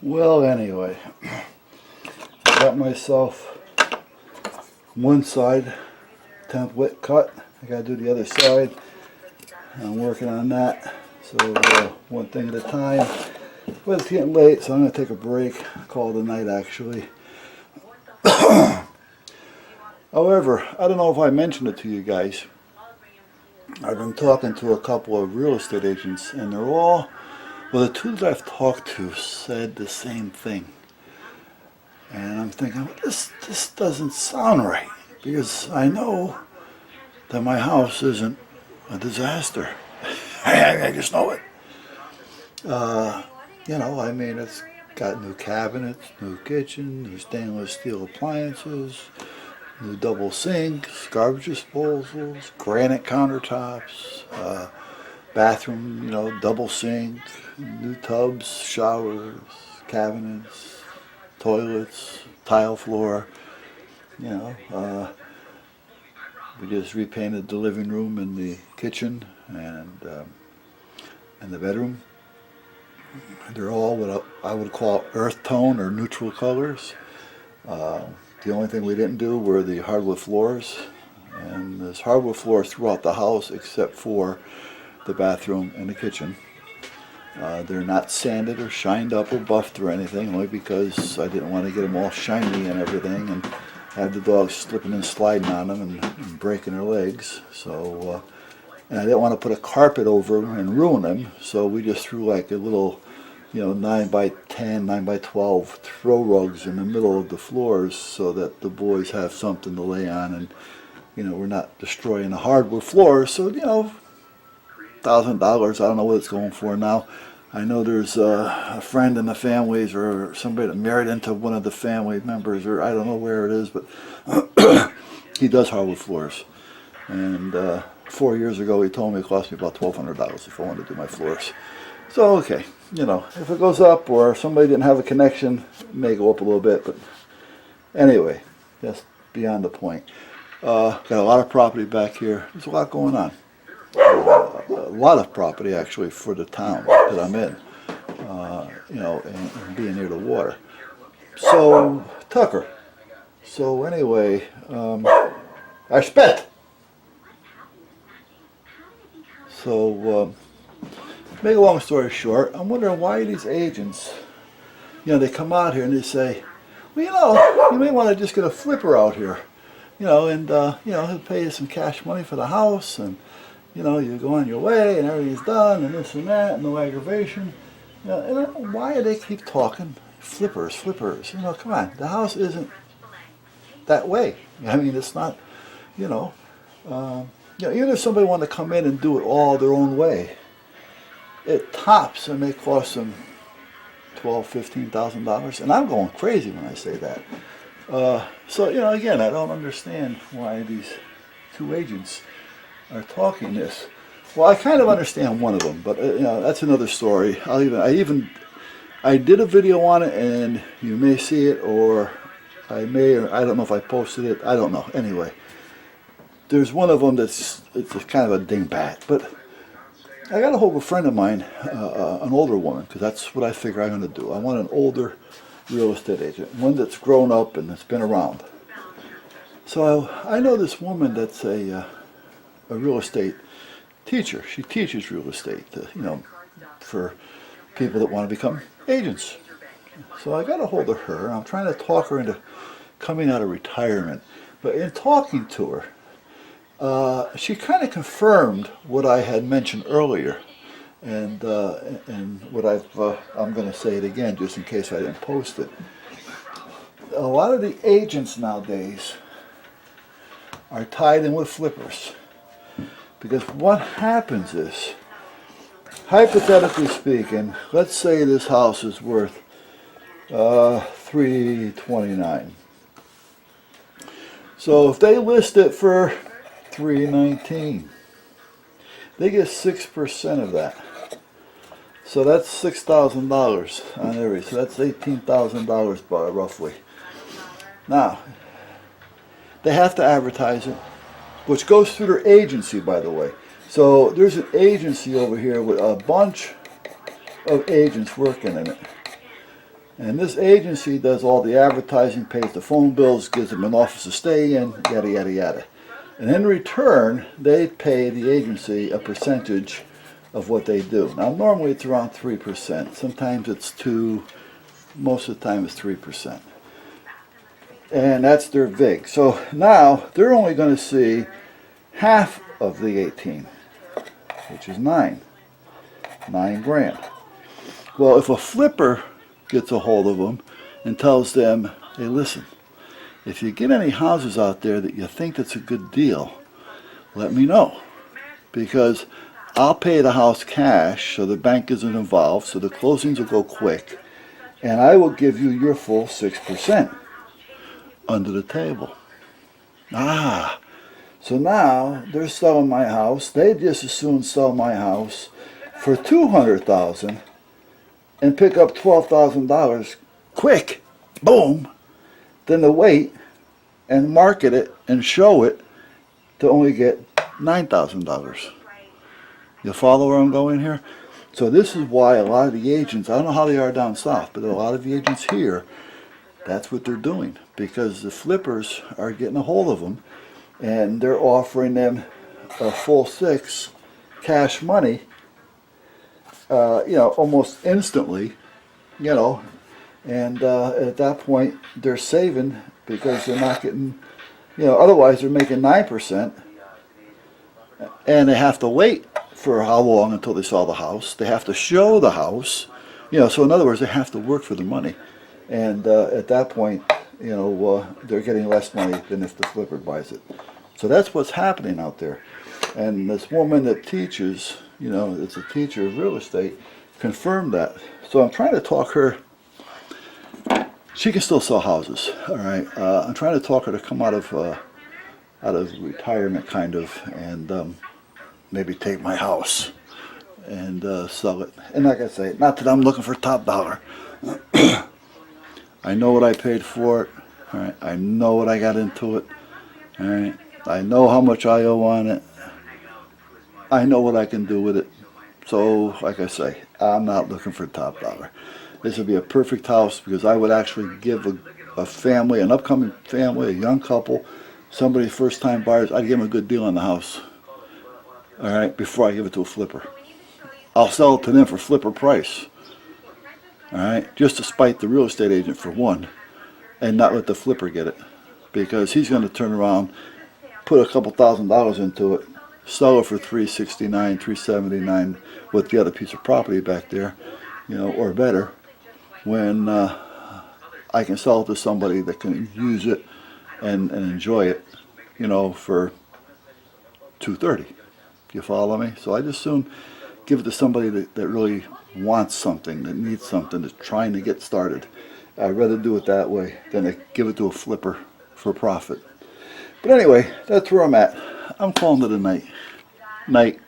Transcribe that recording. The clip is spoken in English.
Well, anyway, I got myself one side 10th width cut. I gotta do the other side. I'm working on that. So one thing at a time. But it's getting late, so I'm gonna take a break. Call it a night, actually. However, I don't know if I mentioned it to you guys. I've been talking to a couple of real estate agents, and they're all, well, the two that I've talked to said the same thing. And I'm thinking, well, this doesn't sound right, because I know that my house isn't a disaster. I just know it. You know, I mean, it's got new cabinets, new kitchen, new stainless steel appliances, new double sinks, garbage disposals, granite countertops, bathroom, you know, double sink, new tubs, showers, cabinets, toilets, tile floor. You know, we just repainted the living room and the kitchen and the bedroom. They're all what I would call earth tone or neutral colors. The only thing we didn't do were the hardwood floors, and there's hardwood floors throughout the house except for the bathroom and the kitchen. They're not sanded or shined up or buffed or anything, only because I didn't want to get them all shiny and everything and have the dogs slipping and sliding on them and breaking their legs. So, and I didn't want to put a carpet over them and ruin them, so we just threw like a little, you know, 9 by 10, 9 by 12 throw rugs in the middle of the floors so that the boys have something to lay on, and, you know, we're not destroying the hardwood floors. So, you know, $1,000, I don't know what it's going for now. I know there's a friend in the families or somebody that married into one of the family members, or I don't know where it is, but he does hardwood floors. And 4 years ago he told me it cost me about $1,200 if I wanted to do my floors. So, okay, you know, if it goes up or somebody didn't have a connection, it may go up a little bit, but anyway, that's beyond the point. Got a lot of property back here. There's a lot going on. A lot of property, actually, for the town that I'm in, you know, and being near the water. So, Tucker. So, anyway, I spent. So, make a long story short, I'm wondering why these agents, you know, they come out here and they say, well, you know, you may want to just get a flipper out here, you know, and, you know, he'll pay you some cash money for the house, and, you know, you go on your way and everything's done and this and that, and no aggravation. You know, and why do they keep talking flippers, flippers? You know, come on, the house isn't that way. I mean, it's not, you know, even if somebody wanted to come in and do it all their own way, it tops and may cost them $12,000, $15,000, and I'm going crazy when I say that. So, you know, again, I don't understand why these two agents are talking this. Well, I kind of understand one of them, but you know, that's another story. I did a video on it, and you may see it, or I may, or I don't know if I posted it. I don't know. Anyway, there's one of them it's kind of a dingbat, but I got a hold of a friend of mine, an older woman, because that's what I figure I'm going to do. I want an older real estate agent, one that's grown up and that's been around. So I know this woman that's a real estate teacher. She teaches real estate, you know, for people that want to become agents. So I got a hold of her, and I'm trying to talk her into coming out of retirement. But in talking to her, she kind of confirmed what I had mentioned earlier, and what I'm going to say it again just in case I didn't post it. A lot of the agents nowadays are tied in with flippers, because what happens is, hypothetically speaking, let's say this house is worth $329. So if they list it for $319, they get 6% of that. So that's $6,000 on every. So that's $18,000 roughly. Now, they have to advertise it, which goes through their agency, by the way. So there's an agency over here with a bunch of agents working in it. And this agency does all the advertising, pays the phone bills, gives them an office to stay in, yada, yada, yada. And in return, they pay the agency a percentage of what they do. Now, normally it's around 3%. Sometimes it's 2%. Most of the time it's 3%. And that's their VIG. So now they're only going to see half of the 18, which is 9 grand. Well, if a flipper gets a hold of them and tells them, hey, listen, if you get any houses out there that you think that's a good deal, let me know, because I'll pay the house cash so the bank isn't involved, so the closings will go quick, and I will give you your full 6% under the table. So now they're selling my house. They just as soon sell my house for $200,000 and pick up $12,000 quick, boom, than to wait and market it and show it to only get $9,000. You follow where I'm going here? So this is why a lot of the agents, I don't know how they are down south, but a lot of the agents here, that's what they're doing, because the flippers are getting a hold of them and they're offering them a full 6 cash money, almost instantly, and at that point they're saving because they're not getting, otherwise they're making 9%, and they have to wait for how long until they sell the house. They have to show the house, so in other words, they have to work for the money, and at that point, they're getting less money than if the flipper buys it. So that's what's happening out there. And this woman that teaches, it's a teacher of real estate, confirmed that. So I'm trying to talk her. She can still sell houses, all right. I'm trying to talk her to come out of retirement, kind of, and maybe take my house and sell it. And like I say, not that I'm looking for top dollar. I know what I paid for it. All right. I know what I got into it. All right. I know how much I owe on it. I know what I can do with it. So, like I say, I'm not looking for top dollar. This would be a perfect house because I would actually give a family, an upcoming family, a young couple, somebody first time buyers, I'd give them a good deal on the house. All right, before I give it to a flipper. I'll sell it to them for flipper price. All right, just to spite the real estate agent for one, and not let the flipper get it, because he's going to turn around, put a couple $1,000s into it, sell it for $369, $379 with the other piece of property back there, or better, when I can sell it to somebody that can use it and enjoy it, for $230. You follow me? So I just soon give it to somebody that really wants something, that needs something, that's trying to get started. I'd rather do it that way than to give it to a flipper for profit. But anyway, that's where I'm at. I'm calling it a night. Night.